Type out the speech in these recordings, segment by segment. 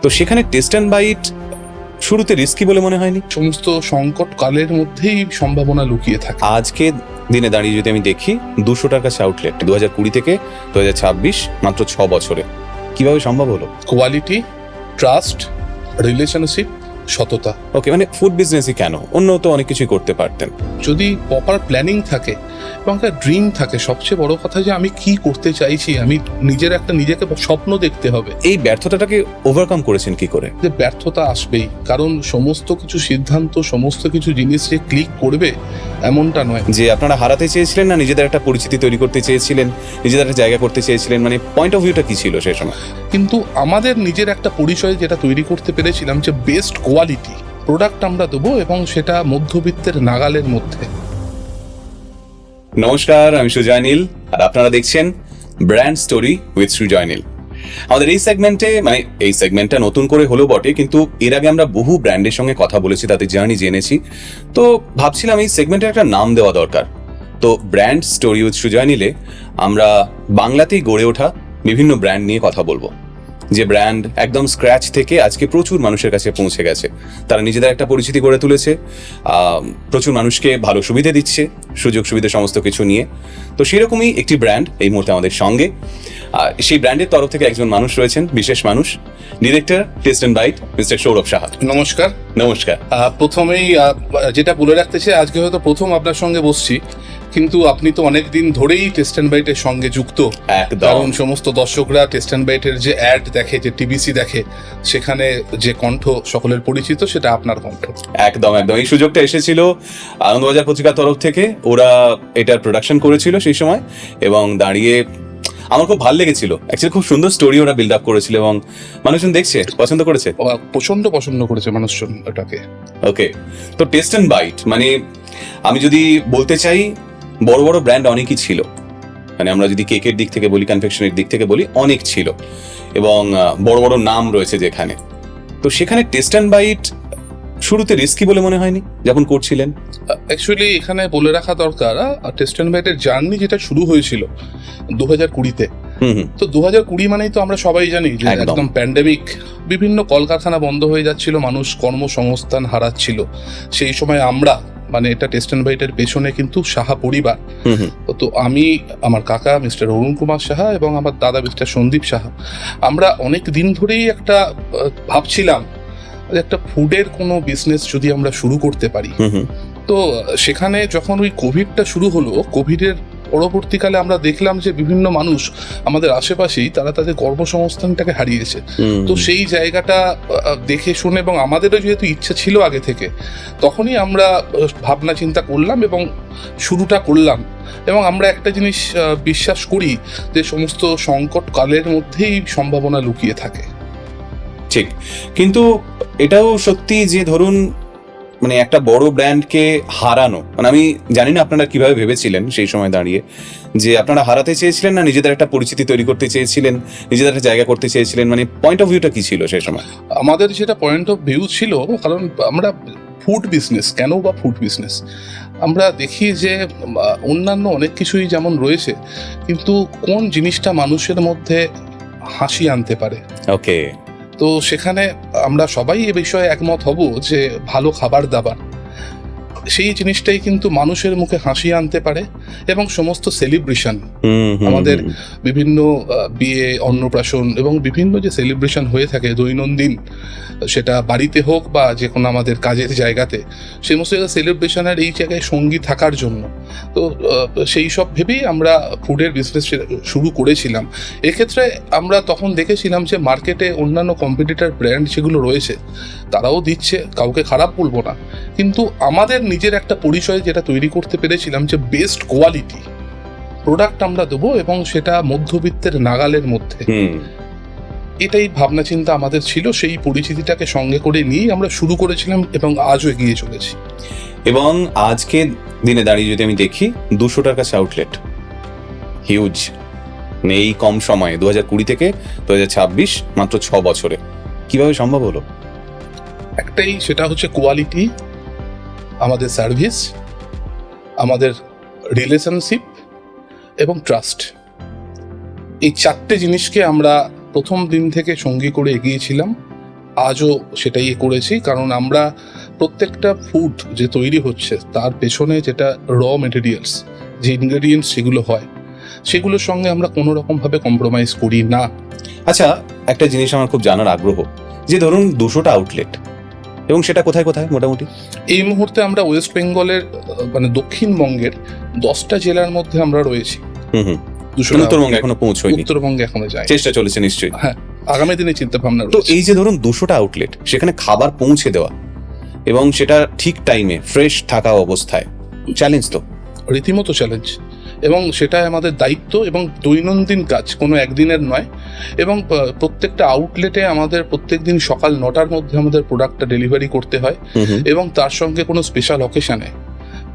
তো সেখানে test and byte শুরুতে রিস্কি বলে মনে হয়নি? সমস্ত সংকট কালের মধ্যেই সম্ভাবনা লুকিয়ে থাকে। আজকে দিনে দাঁড়িয়ে যদি আমি দেখি 200টার কাছে আউটলেট 2020 থেকে 2026, মাত্র 6 বছরে কিভাবে সম্ভব হলো? কোয়ালিটি, ট্রাস্ট, রিলেশনশিপ, সততা। ওকে, মানে ফুড বিজনেসই কেন, অন্য তো অনেক কিছুই করতে পারতেন। যদি প্রপার প্ল্যানিং থাকে এবং একটা ড্রিম থাকে, সবচেয়ে বড় কথা যে আমি কি করতে চাইছি, আমি নিজেকে স্বপ্ন দেখতে হবে। এই ব্যর্থতাটাকে ওভারকাম করেছেন কি করে? যে ব্যর্থতা আসবেই, কারণ সমস্ত কিছু সিদ্ধান্ত, সমস্ত কিছু জিনিস যে ক্লিক করবে এমনটা নয়। যে আপনারা হারাতে চেয়েছিলেন না নিজেদের একটা পরিচিতি তৈরি করতে চেয়েছিলেন, নিজেদের একটা জায়গা করতে চেয়েছিলেন, মানে পয়েন্ট অফ ভিউটা কি ছিল সেই সময়? কিন্তু আমাদের নিজের একটা পরিচয় যেটা তৈরি করতে পেরেছিলাম, যে বেস্ট কোয়ালিটি প্রোডাক্ট আমরা দেবো এবং সেটা মধ্যবিত্তের নাগালের মধ্যে। নমস্কার, আমি সুজয় নীল আর আপনারা দেখছেন ব্র্যান্ড স্টোরি উইথ সুজয় নীল। আমাদের এই সেগমেন্টটা নতুন করে হলো বটে, কিন্তু এর আগে আমরা বহু ব্র্যান্ডের সঙ্গে কথা বলেছি, তাদের জার্নি জেনেছি। তো ভাবছিলাম এই সেগমেন্টের একটা নাম দেওয়া দরকার। তো ব্র্যান্ড স্টোরি উইথ সুজয় নীলে আমরা বাংলাতেই গড়ে ওঠা বিভিন্ন ব্র্যান্ড নিয়ে কথা বলবো, যে ব্র্যান্ড একদম স্ক্র্যাচ থেকে আজকে প্রচুর মানুষের কাছে পৌঁছে গেছে। তারা নিজেদের একটা পরিচিতি গড়ে তুলেছে, প্রচুর মানুষকে ভালো সুবিধা দিচ্ছে, সুযোগ সুবিধা সমস্ত কিছু নিয়ে। তো সেরকমই একটি ব্র্যান্ড এই মুহূর্তে আমাদের সঙ্গে। সেই ব্র্যান্ডের তরফ থেকে একজন মানুষ রয়েছেন, বিশেষ মানুষ, director Taste and Bite, mister Sourav Saha. নমস্কার। নমস্কার। প্রথমেই যেটা বলে রাখতে চাই, আজকে হয়তো প্রথম আপনার সঙ্গে বসছি, কিন্তু আপনি তো অনেক দিন ধরেই টেস্ট অ্যান্ড বাইটের সঙ্গে যুক্ত। কারণ সমস্ত দর্শকরা টেস্ট অ্যান্ড বাইটের যে অ্যাড দেখে, যে টিভিসি দেখে, সেখানে যে কণ্ঠ সকলের পরিচিত, সেটা আপনার কণ্ঠ। একদম একদম, এই সুযোগটা এসেছিল আনন্দবাজার পত্রিকার তরফ থেকে। ওরা এটার প্রোডাকশন করেছিল সেই সময়, এবং দাঁড়িয়ে আমার খুব ভালো লেগেছিল। অ্যাকচুয়ালি খুব সুন্দর স্টোরি ওরা বিল্ড আপ করেছিল, এবং মানুষজন দেখছে, পছন্দ করেছে, পছন্দ করেছে মানুষজন এটাকে। ওকে, তো টেস্ট অ্যান্ড বাইট মানে আমি যদি বলতে চাই, বড় বড় ব্র্যান্ড অনেকই ছিল। মানে আমরা যদি কেকের দিক থেকে বলি, কনফেকশনের দিক থেকে বলি, অনেক ছিল, এবং বড় বড় নাম রয়েছে যেখানে। তো সেখানে টেস্ট অ্যান্ড বাইট শুরুতে রিস্কি বলে মনে হয়নি যখন করছিলেন? অ্যাকচুয়ালি এখানে বলে রাখা দরকার, টেস্ট অ্যান্ড বাইটের জার্নি যেটা শুরু হয়েছিল 2020-তে। তো 2020 মানেই তো আমরা সবাই জানি যে একদম প্যান্ডেমিক, বিভিন্ন কলকারখানা বন্ধ হয়ে যাচ্ছিল, মানুষ কর্মসংস্থান হারাচ্ছিল। সেই সময় আমরা, মানে এটা টেস্ট অ্যান্ড বাইটের পেছনে কিন্তু সাহা পরিবার। তো আমি, আমার কাকা মিস্টার অরুণ কুমার সাহা এবং আমার দাদা মিস্টার সন্দীপ সাহা, আমরা অনেক দিন ধরেই একটা ভাবছিলাম একটা ফুডের কোনো বিজনেস যদি আমরা শুরু করতে পারি। তো সেখানে যখন ওই কোভিডটা শুরু হলো, কোভিডের পরবর্তীকালে আমরা দেখলাম যে বিভিন্ন মানুষ আমাদের আশেপাশেই তারা তাদের কর্মসংস্থানটাকে হারিয়েছে। তো সেই জায়গাটা দেখে শুনে, এবং আমাদেরও যেহেতু ইচ্ছা ছিল আগে থেকে, তখনই আমরা ভাবনা চিন্তা করলাম এবং শুরুটা করলাম। এবং আমরা একটা জিনিস বিশ্বাস করি, যে সমস্ত সংকট কালের মধ্যেই সম্ভাবনা লুকিয়ে থাকে। ঠিক, কিন্তু এটাও সত্যি যে ধরুন, মানে একটা বড় ব্র্যান্ডকে হারানো, মানে আমি জানি না আপনারা কিভাবে ভেবেছিলেন সেই সময় দাঁড়িয়ে, যে আপনারা হারাতে চেয়েছিলেন না নিজেদের একটা পরিচিতি তৈরি করতে চেয়েছিলেন, নিজেদের একটা জায়গা করতে চেয়েছিলেন, মানে পয়েন্ট অফ ভিউটা কি ছিল সেই সময়? আমাদের যেটা পয়েন্ট অফ ভিউ ছিল, কারণ আমরা ফুড বিজনেস, কেন বা ফুড বিজনেস, আমরা দেখি যে অন্যান্য অনেক কিছুই যেমন রয়েছে, কিন্তু কোন জিনিসটা মানুষের মধ্যে হাসি আনতে পারে। ওকে, তো সেখানে আমরা সবাই এ বিষয়ে একমত হব যে ভালো খাবার দাবার, সেই জিনিসটাই কিন্তু মানুষের মুখে হাসি আনতে পারে। এবং সমস্ত সেলিব্রেশন, আমাদের বিভিন্ন বিয়ে, অন্নপ্রাশন এবং বিভিন্ন যে সেলিব্রেশন হয়ে থাকে দৈনন্দিন, সেটা বাড়িতে হোক বা যে কোনো আমাদের কাজের জায়গাতে, সমস্ত সেলিব্রেশনের এই জায়গায় সঙ্গী থাকার জন্য। তো সেই সব ভেবেই আমরা ফুডের বিজনেস শুরু করেছিলাম। এক্ষেত্রে আমরা তখন দেখেছিলাম যে মার্কেটে অন্যান্য কম্পিটিটর ব্র্যান্ড যেগুলো রয়েছে, তারাও দিচ্ছে, কাউকে খারাপ বলবো না, কিন্তু আমাদের নিজের একটা পরিচয় যেটা তৈরি করতে পেরেছিলাম, যে বেস্ট কোয়ালিটি প্রোডাক্ট আমরা দেবো এবং সেটা মধ্যবিত্তের নাগালের মধ্যে। এটাই ভাবনা চিন্তা আমাদের ছিল। সেই পরিচিতিটাকে সঙ্গে করে নিয়েই আমরা শুরু করেছিলাম এবং আজও এগিয়ে চলেছি। এবং আজকে দিনে দাঁড়িয়ে যদি আমি দেখি 200টার কাছে আউটলেট, হিউজ। এই কম সময়ে 2020 থেকে 2026, মাত্র 6 বছরে কিভাবে সম্ভব হলো? একটাই, সেটা হচ্ছে কোয়ালিটি, আমাদের সার্ভিস, আমাদের রিলেশনশিপ এবং ট্রাস্ট। এই চারটে জিনিসকে আমরা প্রথম দিন থেকে সঙ্গী করে এগিয়েছিলাম আজও সেটাই করেছি, কারণ আমরা প্রত্যেকটা ফুড যে তৈরি হচ্ছে তার পেছনে যেটা র মেটেরিয়ালস, যে ইনগ্রেডিয়েন্টস সেগুলো হয়, সেগুলোর সঙ্গে আমরা কোনো রকমভাবে কম্প্রোমাইজ করি না। আচ্ছা, একটা জিনিস আমার খুব জানার আগ্রহ, যে ধরুন 200টা আউটলেট, এবং সেটা কোথায় কোথায় মোটামুটি? এই মুহূর্তে আমরা ওয়েস্ট বেঙ্গলের মানে দক্ষিণবঙ্গের 10টা জেলার মধ্যে আমরা রয়েছি। উত্তরবঙ্গে এখনো পৌঁছয়নি? উত্তরবঙ্গে এখনো যায়, চেষ্টা চলেছে নিশ্চয়ই। হ্যাঁ, আগামী দিনে চিন্তা ভাবনা তো এই যে ধরুন 200টা আউটলেট, সেখানে খাবার পৌঁছে দেওয়া এবং সেটা ঠিক টাইমে ফ্রেশ থাকা অবস্থায়, চ্যালেঞ্জ তো রীতিমতো চ্যালেঞ্জ, এবং সেটা আমাদের দায়িত্ব এবং দৈনন্দিন কাজ, কোনো একদিনের নয়। এবং প্রত্যেকটা আউটলেটে আমাদের প্রত্যেকদিন সকাল 9টার মধ্যে আমাদের প্রোডাক্টটা ডেলিভারি করতে হয়, এবং তার সঙ্গে কোনো স্পেশাল অকেশনে,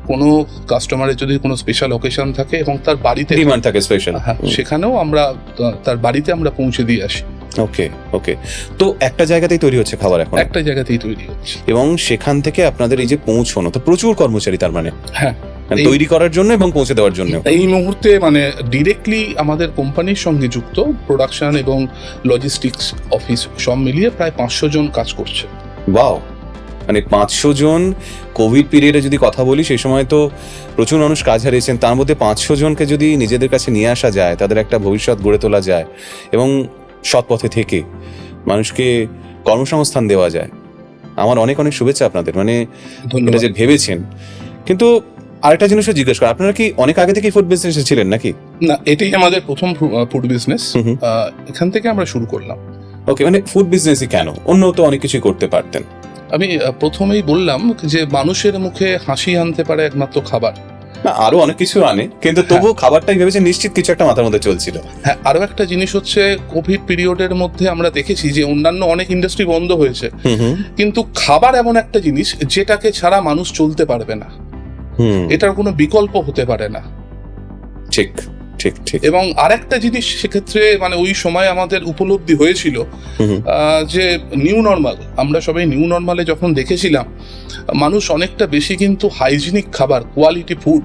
কোনো কাস্টমারের যদি কোনো স্পেশাল অকেশন থাকে এবং তার বাড়িতে ডিমান্ড থাকে স্পেশাল, হ্যাঁ, সেখানেও আমরা তার বাড়িতে আমরা পৌঁছে দিয়ে আসি। ওকে ওকে। তো একটা জায়গাতেই তৈরি হচ্ছে খাবার এখন? একটা জায়গাতেই তৈরি হচ্ছে, এবং সেখান থেকে আপনাদের এই যে পৌঁছানো, তো প্রচুর কর্মচারী তার মানে? হ্যাঁ, তৈরি করার জন্য এবং পৌঁছে দেওয়ার জন্য। এই মুহূর্তে মানে ডিরেক্টলি আমাদের কোম্পানির সঙ্গে যুক্ত প্রোডাকশন এবং লজিস্টিক্স অফিস সব মিলিয়ে প্রায় 500 জন কাজ করছে। ওয়াও, মানে 500 জন। কোভিড পিরিয়ডে যদি কথা বলি, সেই সময় তো প্রচুর মানুষ কাজ হারিয়েছেন, তার মধ্যে 500 জনকে যদি নিজেদের কাছে নিয়ে আসা যায়, তাদের একটা ভবিষ্যৎ গড়ে তোলা যায় এবং সৎ পথে থেকে মানুষকে কর্মসংস্থান দেওয়া যায়, আমার অনেক অনেক শুভেচ্ছা আপনাদের। মানে এটা যে ভেবেছেন। কিন্তু আরেকটা জিনিসও জিজ্ঞেস করা, আপনারা কি অনেক আগে থেকে ফুড বিজনেসে ছিলেন নাকি? না, এটাই আমাদের প্রথম ফুড বিজনেস, এখান থেকে আমরা শুরু করলাম। ওকে, মানে ফুড বিজনেসই কেন? অন্য তো অনেক কিছুই করতে পারতেন। আমি প্রথমেই বললাম যে মানুষের মুখে হাসি আনতে পারে একমাত্র খাবার। না, আরো অনেক কিছু আনে, কিন্তু তবুও খাবারটাই ভেবেছে নিশ্চিত কিছু একটা মাথার মধ্যে চলছিল। হ্যাঁ, আরো একটা জিনিস হচ্ছে কোভিড পিরিয়ডের মধ্যে আমরা দেখেছি যে অন্যান্য অনেক ইন্ডাস্ট্রি বন্ধ হয়েছে, কিন্তু খাবার এমন একটা জিনিস যেটাকে ছাড়া মানুষ চলতে পারবে না, এটার কোনো বিকল্প হতে পারে না। ঠিক ঠিক ঠিক। এবং আরেকটা জিনিস সেক্ষেত্রে মানে ওই সময় আমাদের উপলব্ধি হয়েছিল যে নিউ নর্মাল, আমরা সবাই নিউ নর্মালে যখন দেখেছিলাম মানুষ অনেকটা বেশি কিন্তু হাইজিনিক খাবার, কোয়ালিটি ফুড,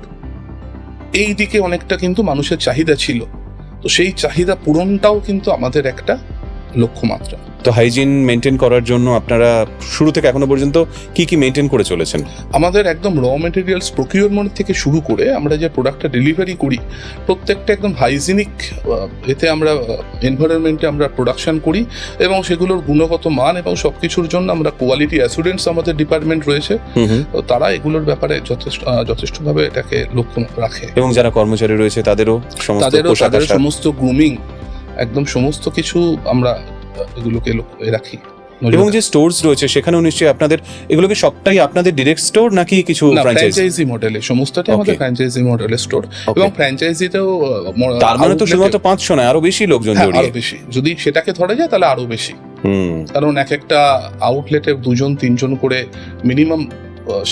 এই দিকে অনেকটা কিন্তু মানুষের চাহিদা ছিল। তো সেই চাহিদা পূরণটাও কিন্তু আমাদের একটা লক্ষ্যমাত্রা। তো হাইজিন মেনটেন করার জন্য আপনারা শুরু থেকে এখনো পর্যন্ত কি কি মেনটেন করে চলেছেন? আমাদের একদম র মেটেরিয়ালস প্রকিউরমেন্ট থেকে শুরু করে আমরা যে প্রোডাক্টটা ডেলিভারি করি প্রত্যেকটা একদম হাইজিনিক, এতে আমরা এনভায়রনমেন্টে আমরা প্রোডাকশন করি, এবং সেগুলোর গুণগত মান এবং সবকিছুর জন্য আমরা কোয়ালিটি অ্যাসুরেন্স আমাদের ডিপার্টমেন্ট রয়েছে, তারা এগুলোর ব্যাপারে যথেষ্টভাবে এটাকে লক্ষ্য রাখে। এবং যারা কর্মচারী রয়েছে তাদেরও সমস্ত গ্রুমিং, একদম সমস্ত কিছু আমরা এগুলোকে রাখি। এবং যে স্টোরস রয়েছে সেখানেও নিশ্চয়ই আপনাদের, এগুলো কি সবটাই আপনাদের ডিরেক্ট স্টোর নাকি কিছু ফ্র্যাঞ্চাইজি মডেলে? সমস্তটাই আমাদের ফ্র্যাঞ্চাইজি মডেলের স্টোর, এবং ফ্র্যাঞ্চাইজিতেও তার মানে তো শুধুমাত্র 500 নয়, আরো বেশি লোকজন জড়িয়ে। আরো বেশি, যদি সেটাকে ধরা যায় তাহলে আরো বেশি, কারণ এক একটা আউটলেটে 2-3 করে মিনিমাম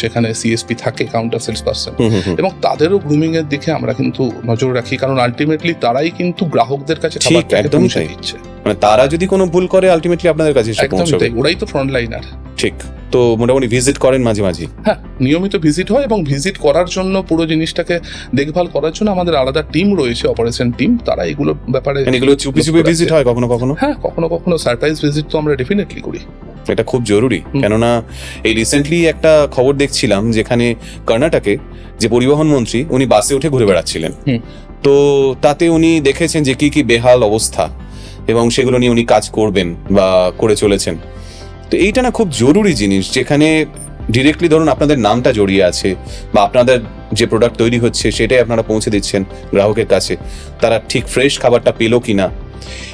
সেখানে সিএসপি থাকে, কাউন্টার সেলস পারসন, এবং তাদেরও গ্রুমিং এর দিকে আমরা কিন্তু নজর রাখি, কারণ আলটিমেটলি তারাই কিন্তু গ্রাহকদের কাছে খাবারটা পৌঁছে দিচ্ছে। মানে তারা যদি কোনো ভুল করে আলটিমেটলি আপনাদের কাছে এসে পৌঁছাবে, ওরাই তো ফ্রন্ট লাইনার। ঠিক। তো মোটামুটি ভিজিট করেন মাঝে মাঝে? হ্যাঁ, নিয়মিত ভিজিট হয়, এবং ভিজিট করার জন্য, পুরো জিনিসটাকে দেখভাল করার জন্য আমাদের আলাদা টিম রয়েছে, অপারেশন টিম, তারা এগুলো ব্যাপারে, এগুলো চুপি চুপি ভিজিট হয় কখনো কখনো? হ্যাঁ, কখনো কখনো সারপ্রাইজ ভিজিট তো আমরা ডেফিনেটলি করি। এটা খুব জরুরি, কেননা এই রিসেন্টলি একটা খবর দেখছিলাম যেখানে কর্ণাটকে যে পরিবহন মন্ত্রী, উনি বাসে উঠে ঘুরে বেড়াচ্ছিলেন, তো তাতে উনি দেখেছেন যে কি কি বেহাল অবস্থা, এবং সেগুলো নিয়ে উনি কাজ করবেন বা করে চলেছেন। তো এইটা না খুব জরুরি জিনিস, যেখানে ডিরেক্টলি ধরুন আপনাদের নামটা জড়িয়ে আছে, বা আপনাদের যে প্রোডাক্ট তৈরি হচ্ছে সেটাই আপনারা পৌঁছে দিচ্ছেন গ্রাহকের কাছে, তারা ঠিক ফ্রেশ খাবারটা পেলো কিনা।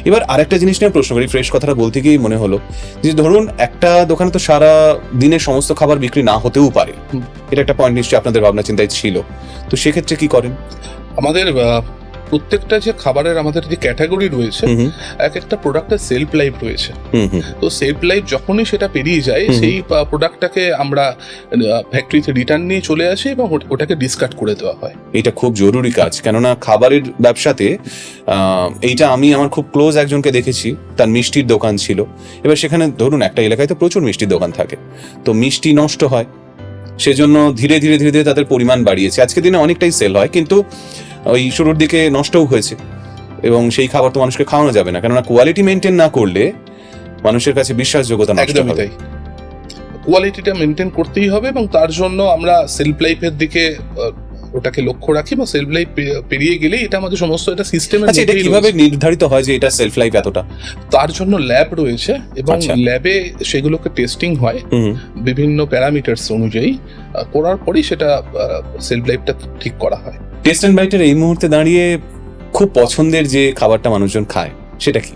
এবার আরেকটা জিনিস নিয়ে প্রশ্ন করি, ফ্রেশ কথাটা বলতে গিয়েই মনে হলো যে ধরুন একটা দোকানে তো সারা দিনের সমস্ত খাবার বিক্রি না হতেও পারে, এটা একটা পয়েন্ট নিশ্চয়ই আপনাদের ভাবনা চিন্তায় ছিল, তো সেক্ষেত্রে কি করেন? আমাদের প্রত্যেকটা যে খাবারের আমাদের যে ক্যাটাগরি রয়েছে, এক একটা প্রোডাক্টের সেলফ লাইফ রয়েছে, তো সেলফ লাইফ যখনই সেটা পেরিয়ে যায়, সেই প্রোডাক্টটাকে আমরা ফ্যাক্টরিতে রিটার্ন নিয়ে চলে আসি এবং ওটাকে ডিসকার্ড করে দেওয়া হয়। এটা খুব জরুরি কাজ, কেননা খাবারের ব্যবসাতে এইটা আমি আমার খুব ক্লোজ একজনকে দেখেছি, তার মিষ্টির দোকান ছিল। এবার সেখানে ধরুন একটা এলাকায় তো প্রচুর মিষ্টির দোকান থাকে, তো মিষ্টি নষ্ট হয়, সেজন্য ধীরে ধীরে ধীরে ধীরে তাদের পরিমাণ বাড়িয়েছে, আজকের দিনে অনেকটাই সেল হয়, কিন্তু ওই শুরুর দিকে নষ্টও হয়েছে, এবং সেই খাবার তো মানুষকে খাওয়ানো যাবে না, কেননা কোয়ালিটি মেনটেন না করলে মানুষের কাছে বিশ্বাসযোগ্যতা নষ্ট একদমই হবে। তাই, কোয়ালিটিটা মেনটেন করতেই হবে এবং তার জন্য আমরা সেলফ লাইফের দিকে ওটাকে লক্ষ্য রাখি, বা সেলফ লাইফ পেরিয়ে গেলেই এটা আমাদের সমস্ত এটা সিস্টেমের আচ্ছা, এটা কিভাবে নির্ধারিত হয় যে এটা সেলফ লাইফ এতটা? তার জন্য ল্যাব রয়েছে এবং আচ্ছা। ল্যাবে সেগুলোকে টেস্টিং হয় হুম, বিভিন্ন প্যারামিটারস অনুযায়ী, করার পরেই সেটা সেলফ লাইফটা ঠিক করা হয়। টেস্ট এন্ড বাইটের এই মুহূর্তে দাঁড়িয়ে খুব পছন্দের যে খাবারটা মানুষজন খায় সেটা কি?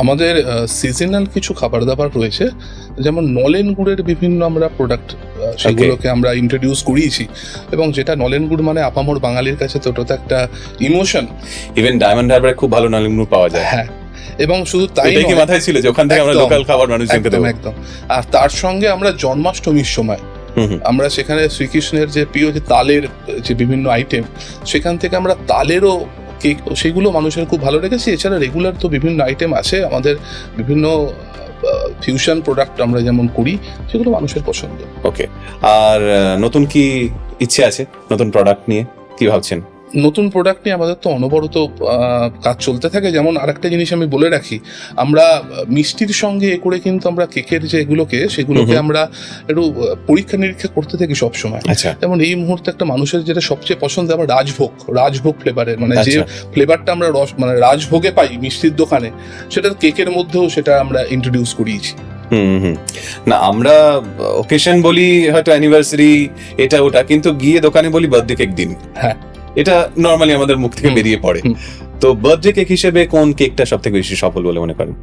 আমাদের সিজনাল কিছু খাবার দাবার রয়েছে, যেমন নলেন গুড়ের বিভিন্ন আমরা প্রোডাক্ট সেগুলোকে আমরা ইন্ট্রোডিউস করিয়েছি, এবং যেটা নলেন গুড় মানে আপামর বাঙালির কাছে তো ওটা তো একটা ইমোশন। ইভেন ডায়মন্ড হারবারে খুব ভালো নলেন গুড় পাওয়া যায়। হ্যাঁ, এবং শুধু তাই এটাই কি নয়, মাথায় ছিল যে ওখান থেকে আমরা একদম, লোকাল খাবার মানুষজনকে একদম দেবো? একদম। আর তার সঙ্গে আমরা জন্মাষ্টমীর সময় আমরা সেখানে শ্রীকৃষ্ণের যে প্রিয় যে তালের যে বিভিন্ন আইটেম, সেখান থেকে আমরা তালেরও কেক, সেগুলো মানুষের খুব ভালো লেগেছে। এছাড়া রেগুলার তো বিভিন্ন আইটেম আছে আমাদের, বিভিন্ন ফিউশন প্রোডাক্ট আমরা যেমন করি, সেগুলো মানুষের পছন্দ। ওকে, আর নতুন কি ইচ্ছে আছে নতুন প্রোডাক্ট নিয়ে, কি ভাবছেন? নতুন প্রোডাক্ট নিয়ে আমাদের তো অনবরত কাজ চলতে থাকে। যেমন আরেকটা জিনিস আমি বলে রাখি, আমরা মিষ্টির সঙ্গে এ করে কিন্তু আমরা কেকের যেগুলোকে সেগুলোকে আমরা একটু পরীক্ষা নিরীক্ষা করতে থাকি সবসময়। আচ্ছা, যেমন এই মুহূর্তে একটা মানুষের যেটা সবচেয়ে পছন্দ, আমার রাজভোগ ফ্লেভারের, মানে যে আচ্ছা। ফ্লেভারটা আমরা মানে রাজভোগে পাই মিষ্টির দোকানে, সেটার কেকের মধ্যেও সেটা আমরা ইন্ট্রোডিউস করিয়েছি। না আমরা ওকেশন বলি হয়তো অ্যানিভার্সারি এটা ওটা, কিন্তু গিয়ে দোকানে বলি বার্থডে কেক দিন। হ্যাঁ, এটা নর্মালি আমাদের মুখ থেকে বেরিয়ে পড়ে। হুম। তো বার্থডে কেক হিসেবে কোন কেকটা সব থেকে বেশি সফল বলে মনে করেন?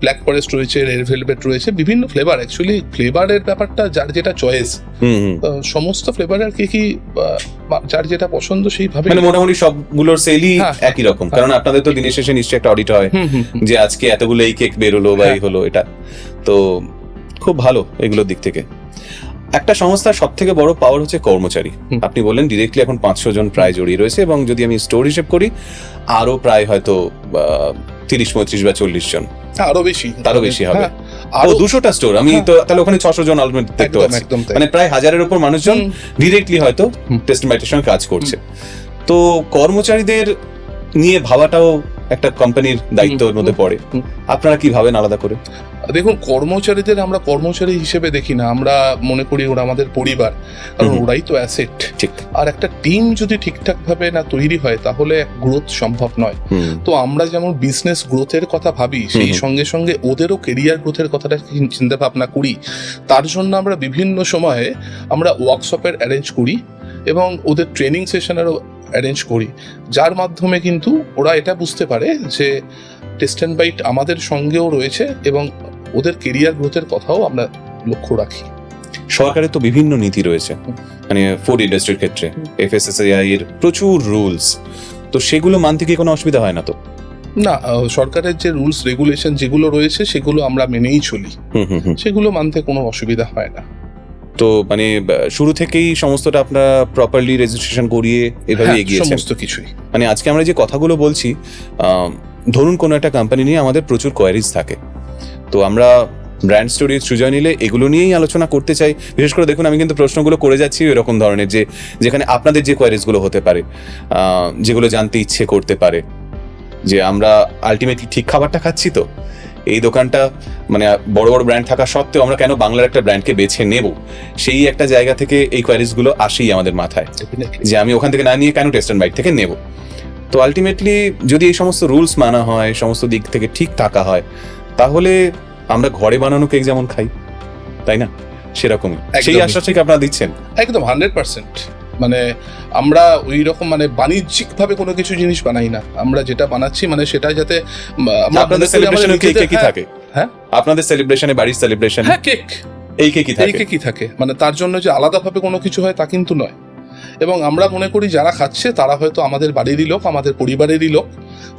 ব্ল্যাক ফরেস্ট রয়েছে, রেড ভেলভেট রয়েছে, বিভিন্ন ফ্লেভার। অ্যাকচুয়ালি ফ্লেভারের ব্যাপারটা যার যেটা চয়েস, সমস্ত ফ্লেভারের কেকই যার যেটা পছন্দ সেইভাবে, মানে মোটামুটি সবগুলোর সেলই হ্যাঁ, একই রকম। কারণ আপনাদের তো দিনের শেষে নিশ্চয়ই একটা অডিট হয় যে আজকে এতগুলো এই কেক বেরোলো বা এই হলো, এটা তো খুব ভালো এগুলোর দিক থেকে। একটা সংস্থার সব থেকে বড় পাওয়ার হচ্ছে কর্মচারী। আপনি বললেন ডিরেক্টলি এখন 500 জন প্রায় জড়িয়ে রয়েছে, এবং যদি আমি স্টোর হিসেব করি আরো প্রায় হয়তো 30, 35 বা 40 জন, আরো বেশি, তারও বেশি হবে। হ্যাঁ, আরো 200টা স্টোর, আমি তো তাহলে ওখানে 600 জন অলরেডি দেখতে একদম পাচ্ছি। একদম তাই। মানে প্রায় 1000-এর উপর মানুষজন ডিরেক্টলি হয়তো টেস্ট এন্ড বাইটের সঙ্গে কাজ করছে। তো কর্মচারীদের নিয়ে ভাবাটাও একটা কোম্পানির দায়িত্বের মধ্যে পড়ে। আপনারা কি ভাবেন আলাদা করে? দেখুন, কর্মচারীদের আমরা কর্মচারী হিসেবে দেখি না, আমরা মনে করি ওরা আমাদের পরিবার, কারণ ওরাই তো অ্যাসেট। ঠিক। আর একটা টিম যদি ঠিকঠাক ভাবে না তৈরি হয় তাহলে গ্রোথ সম্ভব নয়। তো আমরা যেমন বিজনেস গ্রোথের কথা ভাবি, সেই সঙ্গে সঙ্গে ওদেরও কেরিয়ার গ্রোথের কথাটা চিন্তা ভাবনা করি। তার জন্য আমরা বিভিন্ন সময়ে আমরা ওয়ার্কশপের অ্যারেঞ্জ করি এবং ওদের ট্রেনিং সেশনেরও অ্যারেঞ্জ করি, যার মাধ্যমে কিন্তু ওরা এটা বুঝতে পারে যে টেস্ট এন্ড বাইট আমাদের সঙ্গেও রয়েছে এবং ওদের কেরিয়ার গ্রোথের কথাও আমরা লক্ষ্য রাখি। সরকারের তো বিভিন্ন নীতি রয়েছে, মানে ফুড ইন্ডাস্ট্রির ক্ষেত্রে FSSAI এর প্রচুর রুলস, তো সেগুলো মানতে কি কোনো অসুবিধা হয় না তো? না, সরকারের যে রুলস রেগুলেশন যেগুলো রয়েছে সেগুলো আমরা মেনেই চলি, সেগুলো মানতে কোনো অসুবিধা হয় না। তো মানে শুরু থেকেই সমস্তটা আপনারা প্রপারলি রেজিস্ট্রেশন করিয়ে এভাবে এগিয়েছেন সমস্ত কিছুই। মানে আজকে আমরা যে কথাগুলো বলছি, ধরুন কোনো একটা কোম্পানি নিয়ে আমাদের প্রচুর কোয়ারিজ থাকে, তো আমরা ব্র্যান্ড স্টোরি সুজয় নিলে এগুলো নিয়েই আলোচনা করতে চাই। বিশেষ করে দেখুন আমি কিন্তু প্রশ্নগুলো করে যাচ্ছি এরকম ধরনের, যে যেখানে আপনাদের যে কোয়ারিজগুলো হতে পারে, যেগুলো জানতে ইচ্ছে করতে পারে যে আমরা আলটিমেটলি ঠিক খাবারটা খাচ্ছি তো, এই দোকানটা মানে বড় বড় ব্র্যান্ড থাকা সত্ত্বেও আমরা কেন বাংলার একটা ব্র্যান্ডকে বেছে নেব, সেই একটা জায়গা থেকে এই কোয়ারিজগুলো আসেই আমাদের মাথায়, যে আমি ওখান থেকে না নিয়ে কেন টেস্ট এন্ড বাইট থেকে নেব। তো আলটিমেটলি যদি এই সমস্ত রুলস মানা হয়, সমস্ত দিক থেকে ঠিক থাকা হয়, তাহলে আমরা ঘরে বানানো কেক যেমন খাই, তাই না, সেরকমই সেই আশ্বাস থেকে আপনারা দিচ্ছেন? একদম 100%। মানে আমরা ওই রকম মানে বাণিজ্যিক ভাবে কোনো কিছু জিনিস বানাই না, আমরা যেটা বানাচ্ছি মানে সেটা যাতে আপনাদের সেলিব্রেশনে কি থাকে? হ্যাঁ, আপনাদের সেলিব্রেশনে, বাড়ির সেলিব্রেশন, হ্যাঁ, কেক, এই কেকই থাকে। এই কেকই থাকে, মানে তার জন্য যে আলাদাভাবে কোনো কিছু হয় তা কিন্তু নয়। এবং আমরা মনে করি যারা খাচ্ছে তারা হয়তো আমাদের বাড়িরই লোক, আমাদের পরিবারেরই লোক,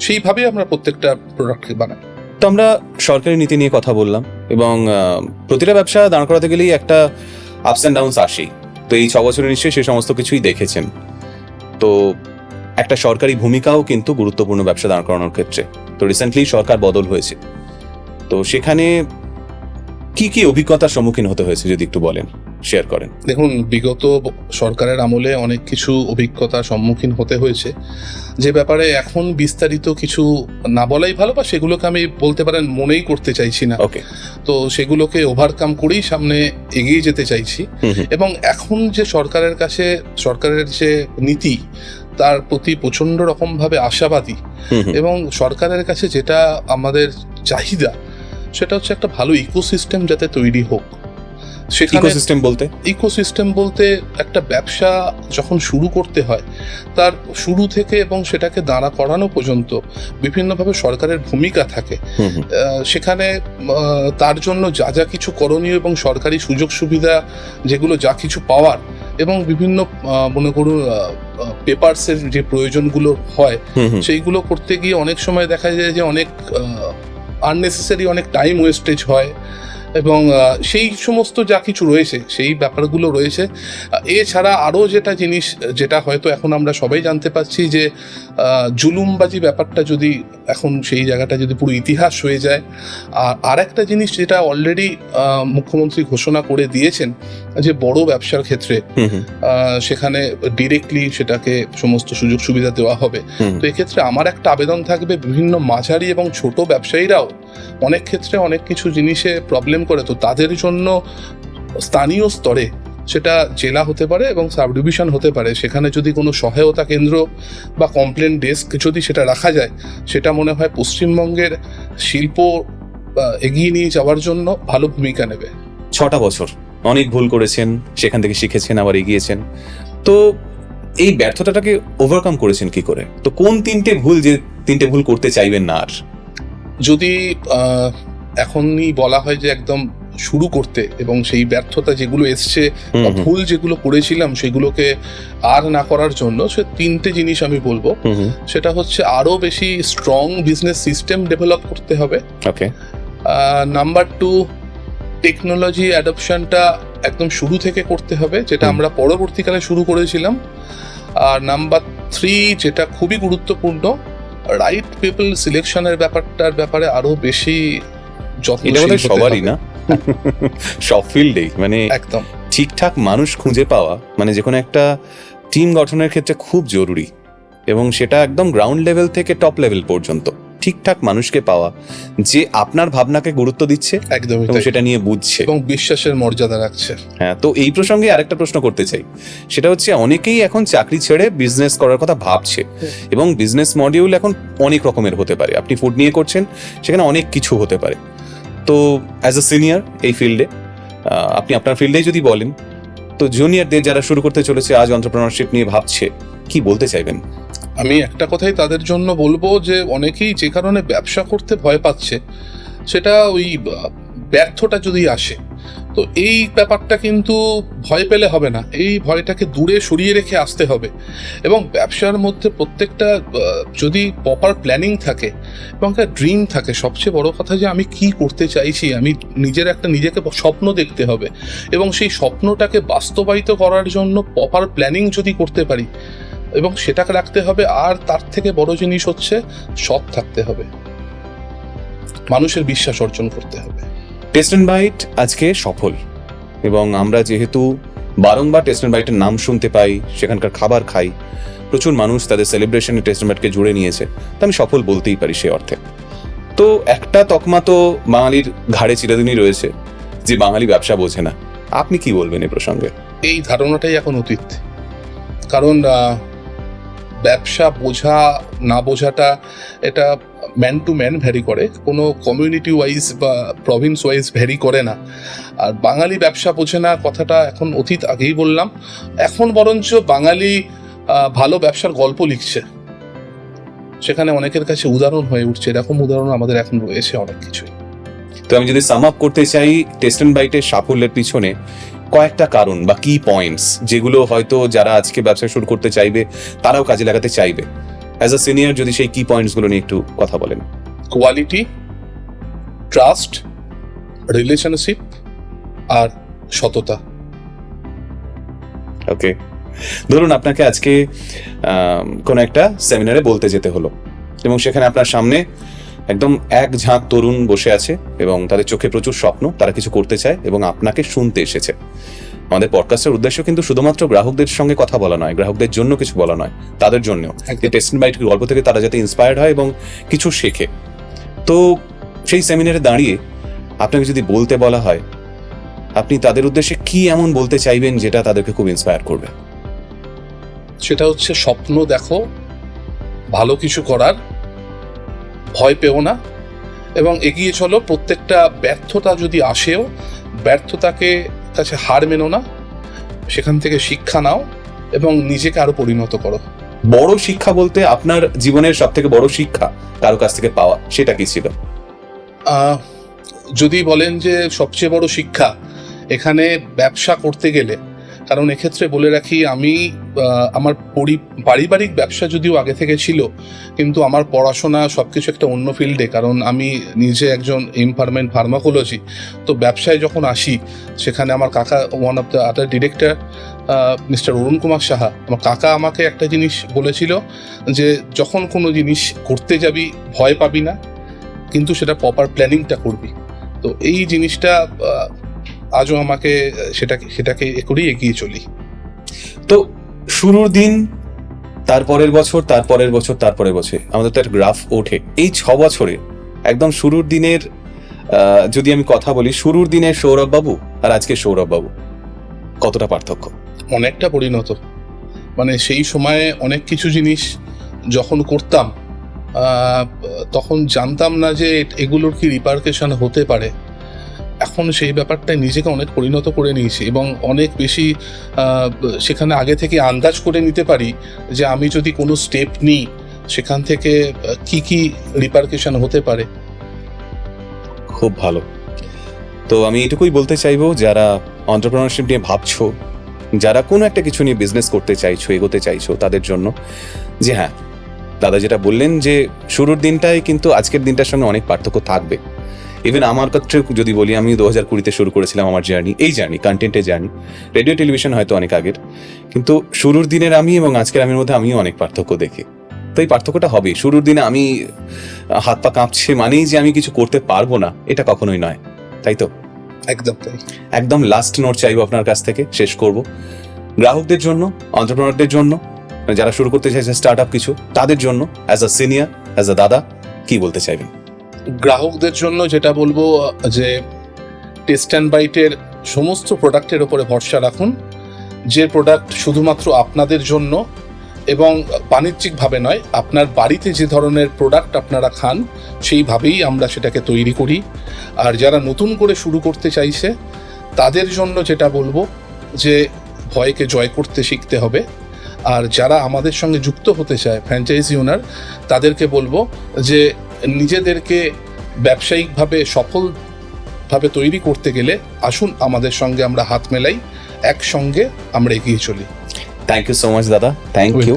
সেইভাবেই আমরা প্রত্যেকটা প্রোডাক্ট বানাই। তো আমরা সরকারি নীতি নিয়ে কথা বললাম, এবং প্রতিটা ব্যবসা দাঁড় করাতে গেলেই একটা আপস অ্যান্ড ডাউনস আসেই। তো এই 6 বছরে নিশ্চয়ই সেই সমস্ত কিছুই দেখেছেন। তো একটা সরকারি ভূমিকাও কিন্তু গুরুত্বপূর্ণ ব্যবসা দাঁড় করানোর ক্ষেত্রে। তো রিসেন্টলি সরকার বদল হয়েছে, তো সেখানে কি কি অভিজ্ঞতার সম্মুখীন হতে হয়েছে যদি একটু বলেন শেয়ার করেন। দেখুন, বিগত সরকারের আমলে অনেক কিছু অভিজ্ঞতার সম্মুখীন হতে হয়েছে, যে ব্যাপারে এখন বিস্তারিত কিছু না বলাই ভালো, বা সেগুলোকে আমি বলতে পারেন মনেই করতে চাইছি না। ওকে। তো সেগুলোকে ওভারকাম করেই সামনে এগিয়ে যেতে চাইছি। এবং এখন যে সরকারের কাছে সরকারের যে নীতি, তার প্রতি প্রচন্ড রকমভাবে আশাবাদী। এবং সরকারের কাছে যেটা আমাদের চাহিদা, সেটা হচ্ছে একটা ভালো ইকোসিস্টেম যাতে তৈরি হোক। ইকোসিস্টেম বলতে একটা ব্যবসা যখন শুরু করতে হয়, তার শুরু থেকে এবং সেটাকে দাঁড়া করানো পর্যন্ত বিভিন্নভাবে সরকারের ভূমিকা থাকে। সেখানে তার জন্য যা যা কিছু করণীয় এবং সরকারি সুযোগ সুবিধা যেগুলো যা কিছু পাওয়ার, এবং বিভিন্ন মনে করুন পেপারসের যে প্রয়োজনগুলো হয়, সেইগুলো করতে গিয়ে অনেক সময় দেখা যায় যে অনেক আননেসেসারি অনেক টাইম ওয়েস্টেজ হয়, এবং সেই সমস্ত যা কিছু রয়েছে সেই ব্যাপারগুলো রয়েছে। এছাড়া আরও যেটা জিনিস, যেটা হয়তো এখন আমরা সবাই জানতে পারছি, যে জুলুমবাজি ব্যাপারটা যদি এখন সেই জায়গাটা যদি পুরো ইতিহাস হয়ে যায়। আর একটা জিনিস যেটা অলরেডি মুখ্যমন্ত্রী ঘোষণা করে দিয়েছেন, যে বড় ব্যবসার ক্ষেত্রে সেখানে ডিরেক্টলি সেটাকে সমস্ত সুযোগ সুবিধা দেওয়া হবে। তো এক্ষেত্রে আমার একটা আবেদন থাকবে, বিভিন্ন মাঝারি এবং ছোট ব্যবসায়ীরাও অনেক ক্ষেত্রে অনেক কিছু জিনিসে প্রবলেম করে, তো তাদের জন্য স্থানীয় স্তরে, সেটা জেলা হতে পারে এবং সাব ডিভিশন হতে পারে, সেখানে যদি কোনো সহায়তা কেন্দ্র বা কমপ্লেন ডেস্ক যদি সেটা রাখা যায়, সেটা মনে হয় পশ্চিমবঙ্গের শিল্প এগিয়ে নিয়ে যাওয়ার জন্য ভালো ভূমিকা নেবে। 6টা বছর অনেক ভুল করেছেন, সেখান থেকে শিখেছেন, আবার এগিয়েছেন। তো এই ব্যর্থতাটাকে ওভারকাম করেছেন কি করে? তো কোন 3টে ভুল করতে চাইবেন না আর? যদি এখনই বলা হয় যে একদম শুরু করতে, এবং সেই ব্যর্থতা যেগুলো এসছে, ভুল যেগুলো করেছিলাম সেগুলোকে আর না করার জন্য, সে 3টে জিনিস আমি বলবো। সেটা হচ্ছে আরো বেশি স্ট্রং বিজনেস সিস্টেম ডেভেলপ করতে হবে। ওকে। নাম্বার 2, টেকনোলজি অ্যাডপশনটা একদম শুরু থেকে করতে হবে, যেটা আমরা পরবর্তীকালে শুরু করেছিলাম। আর নাম্বার 3, যেটা খুবই গুরুত্বপূর্ণ, রাইট পিপল সিলেকশনের ব্যাপারে আরো বেশি যত্নশীল হতে হবে। সবারই না, সব ফিল্ডেই, মানে একদম ঠিকঠাক মানুষ খুঁজে পাওয়া, মানে যে কোনো একটা টিম গঠনের ক্ষেত্রে খুব জরুরি, এবং সেটা একদম গ্রাউন্ড লেভেল থেকে টপ লেভেল পর্যন্ত ঠিকঠাক মানুষকে পাওয়া, যে আপনার ভাবনাকে গুরুত্ব দিচ্ছে, একদমই সেটা নিয়ে বুঝছে এবং বিশ্বাসের মর্যাদা রাখছে। হ্যাঁ, তো এই প্রসঙ্গে আরেকটা প্রশ্ন করতে চাই, সেটা হচ্ছে অনেকেই এখন চাকরি ছেড়ে বিজনেস করার কথা ভাবছে, এবং বিজনেস মডিউল এখন অনেক রকমের হতে পারে। আপনি ফুড নিয়ে করছেন, সেখানে অনেক কিছু হতে পারে। তো অ্যাজ আ সিনিয়র এই ফিল্ডে, আপনি আপনার ফিল্ডেই যদি বলেন, তো জুনিয়রদের যারা শুরু করতে চলেছে আজ এন্টারপ্রেনারশিপ নিয়ে ভাবছে, কি বলতে চাইবেন? আমি একটা কথাই তাদের জন্য বলবো, যে অনেকেই যে কারণে ব্যবসা করতে ভয় পাচ্ছে, সেটা ওই ব্যর্থটা যদি আসে, তো এই ব্যাপারটা কিন্তু ভয় পেলে হবে না, এই ভয়টাকে দূরে সরিয়ে রেখে আসতে হবে। এবং ব্যবসার মধ্যে প্রত্যেকটা যদি প্রপার প্ল্যানিং থাকে এবং একটা ড্রিম থাকে, সবচেয়ে বড় কথা যে আমি কি করতে চাইছি, আমি নিজেকে স্বপ্ন দেখতে হবে, এবং সেই স্বপ্নটাকে বাস্তবায়িত করার জন্য প্রপার প্ল্যানিং যদি করতে পারি, এবং সেটাকে রাখতে হবে। আর তার থেকে বড় জিনিস হচ্ছে সৎ থাকতে হবে, মানুষের বিশ্বাস অর্জন করতে হবে। টেস্ট এন্ড বাইট আজকে সফল, এবং আমরা যেহেতু বারংবার টেস্ট এন্ড বাইটের নাম শুনতে পাই, সেখানকার খাবার খাই, প্রচুর মানুষ তাদের সেলিব্রেশনে টেস্ট এন্ড বাইটকে জুড়ে নিয়েছে, তো আমি সফল বলতেই পারি সে অর্থে। তো একটা তকমা তো বাঙালির ঘাড়ে চিরদিনই রয়েছে, যে বাঙালি ব্যবসা বোঝে না। আপনি কি বলবেন এই প্রসঙ্গে? এই ধারণাটাই এখন অতীত, কারণ ব্যবসা বোঝা না বোঝাটা এটা ম্যান টু ম্যান ভ্যারি করে, কোনো কমিউনিটি ওয়াইজ বা প্রভিন্স ওয়াইজ ভ্যারি করে না। আর বাঙালি ব্যবসা বোঝে না কথাটা এখন অতীত, আগেই বললাম। এখন বরঞ্চ বাঙালি ভালো ব্যবসার গল্প লিখছে, সেখানে অনেকের কাছে উদাহরণ হয়ে উঠছে। এরকম উদাহরণ আমাদের এখন রয়েছে অনেক কিছুই। তো আমি যদি সাম আপ করতে চাই, টেস্ট এন্ড বাইটের সাফল্যের পিছনে কয়েকটা কারণ বা কি পয়েন্টস, যেগুলো হয়তো যারা আজকে ব্যবসা শুরু করতে চাইবে তারাও কাজে লাগাতে চাইবে, অ্যাজ আ সিনিয়র যদি সেই কি পয়েন্টসগুলো নিয়ে একটু কথা বলেন। কোয়ালিটি, ট্রাস্ট, রিলেশনশিপ আর সততা। ওকে, ধরুন আপনাকে আজকে কোনো একটা সেমিনারে বলতে যেতে হলো, এবং সেখানে আপনার সামনে একদম এক ঝাঁক তরুণ বসে আছে, এবং তাদের চোখে প্রচুর স্বপ্ন, তারা কিছু করতে চায় এবং আপনাকে শুনতে এসেছে। আমাদের পডকাস্টের উদ্দেশ্য কিন্তু শুধুমাত্র গ্রাহকদের সঙ্গে কথা বলা নয়, গ্রাহকদের জন্য কিছু বলা নয়, তাদের জন্যও যে টেস্ট এন্ড বাইট গল্প থেকে তারা যাতে ইন্সপায়ার্ড হয় এবং কিছু শেখে। তো সেই সেমিনারে দাঁড়িয়ে আপনাকে যদি বলতে বলা হয়, আপনি তাদের উদ্দেশ্যে কি এমন বলতে চাইবেন যেটা তাদেরকে খুব ইন্সপায়ার করবে? সেটা হচ্ছে, স্বপ্ন দেখো, ভালো কিছু করার, ভয় পেও না এবং এগিয়ে চলো। প্রত্যেকটা ব্যর্থতা যদি আসেও, ব্যর্থতাকে কাছে হার মেনো না, সেখান থেকে শিক্ষা নাও এবং নিজেকে আরো পরিণত করো। বড় শিক্ষা বলতে আপনার জীবনের সব থেকে বড় শিক্ষা কারো কাছ থেকে পাওয়া, সেটা কি ছিল? যদি বলেন যে সবচেয়ে বড় শিক্ষা, এখানে ব্যবসা করতে গেলে, কারণ এক্ষেত্রে বলে রাখি, আমি আমার পারিবারিক ব্যবসা যদিও আগে থেকে ছিল, কিন্তু আমার পড়াশোনা সবকিছু একটা অন্য ফিল্ডে, কারণ আমি নিজে একজন এমপাওয়ারমেন্ট ফার্মাকোলজি। তো ব্যবসায় যখন আসি, সেখানে আমার কাকা, one of the other director, Mister Arun Kumar Saha, আমার কাকা আমাকে একটা জিনিস বলেছিল যে যখন কোনো জিনিস করতে যাবি ভয় পাবি না, কিন্তু সেটা প্রপার প্ল্যানিংটা করবি। তো এই জিনিসটা আজও আমাকে সেটাকে করেই এগিয়ে চলি। তো শুরুর দিন, তারপরের বছর, তারপরের বছর, তারপরের বছর, আমাদের তো একটা গ্রাফ ওঠে। এই 6 বছরে একদম শুরুর দিনের যদি আমি কথা বলি, শুরুর দিনের সৌরভ বাবু আর আজকে সৌরভ বাবু, কতটা পার্থক্য? অনেকটা পরিণত। মানে সেই সময়ে অনেক কিছু জিনিস যখন করতাম, তখন জানতাম না যে এগুলোর কি রিপারকেশন হতে পারে। এখন সেই ব্যাপারটায় নিজেকে অনেক পরিণত করে নিয়েছি এবং অনেক বেশি সেখানে আগে থেকে আন্দাজ করে নিতে পারি যে আমি যদি কোনো স্টেপ নিই, সেখান থেকে কি কি রিপারকেশন হতে পারে। খুব ভালো। তো আমি এটুকুই বলতে চাইবো, যারা এন্টারপ্রেনারশিপ নিয়ে ভাবছো, যারা কোনো একটা কিছু নিয়ে বিজনেস করতে চাইছো, এগোতে চাইছো, তাদের জন্য যে হ্যাঁ, দাদা যেটা বললেন যে শুরুর দিনটাই কিন্তু আজকের দিনটার সঙ্গে অনেক পার্থক্য থাকবে। ইভেন আমার ক্ষেত্রে যদি বলি, আমি 2020-তে শুরু করেছিলাম আমার জার্নি, এই জার্নি, কন্টেন্টের জার্নি। রেডিও টেলিভিশন হয়তো অনেক আগের, কিন্তু শুরুর দিনের আমি এবং আজকের আমির মধ্যে আমিও অনেক পার্থক্য দেখি। তো এই পার্থক্যটা হবে। শুরুর দিনে আমি হাত পা কাঁপছে মানেই যে আমি কিছু করতে পারবো না, এটা কখনোই নয়, তাই তো? একদম তাই। একদম লাস্ট নোট চাইবো আপনার কাছ থেকে, শেষ করব। গ্রাহকদের জন্য, এন্টারপ্রেনারদের জন্য, যারা শুরু করতে চাইছে স্টার্ট আপ কিছু, তাদের জন্য as a senior, as a দাদা, কি বলতে চাইবেন? গ্রাহকদের জন্য যেটা বলবো যে টেস্ট অ্যান্ড বাইটের সমস্ত প্রোডাক্টের ওপরে ভরসা রাখুন। যে প্রোডাক্ট শুধুমাত্র আপনাদের জন্য এবং বাণিজ্যিকভাবে নয়, আপনার বাড়িতে যে ধরনের প্রোডাক্ট আপনারা খান সেইভাবেই আমরা সেটাকে তৈরি করি। আর যারা নতুন করে শুরু করতে চাইছে, তাদের জন্য যেটা বলবো যে ভয়কে জয় করতে শিখতে হবে। আর যারা আমাদের সঙ্গে যুক্ত হতে চায়, ফ্র্যাঞ্চাইজি ওনার, তাদেরকে বলবো যে নিজেদেরকে ব্যবসায়িকভাবে সফলভাবে তৈরি করতে গেলে আসুন আমাদের সঙ্গে আমরা হাত মেলাই, একসঙ্গে আমরা এগিয়ে চলি। থ্যাংক ইউ সো মাচ দাদা, থ্যাংক ইউ।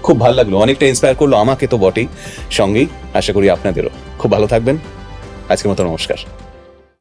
খুব ভালো লাগলো, অনেকটা ইন্সপায়ার করলো আমাকে তো বটেই, সঙ্গেই আশা করি আপনাদেরও। খুব ভালো থাকবেন। আজকের মতো নমস্কার।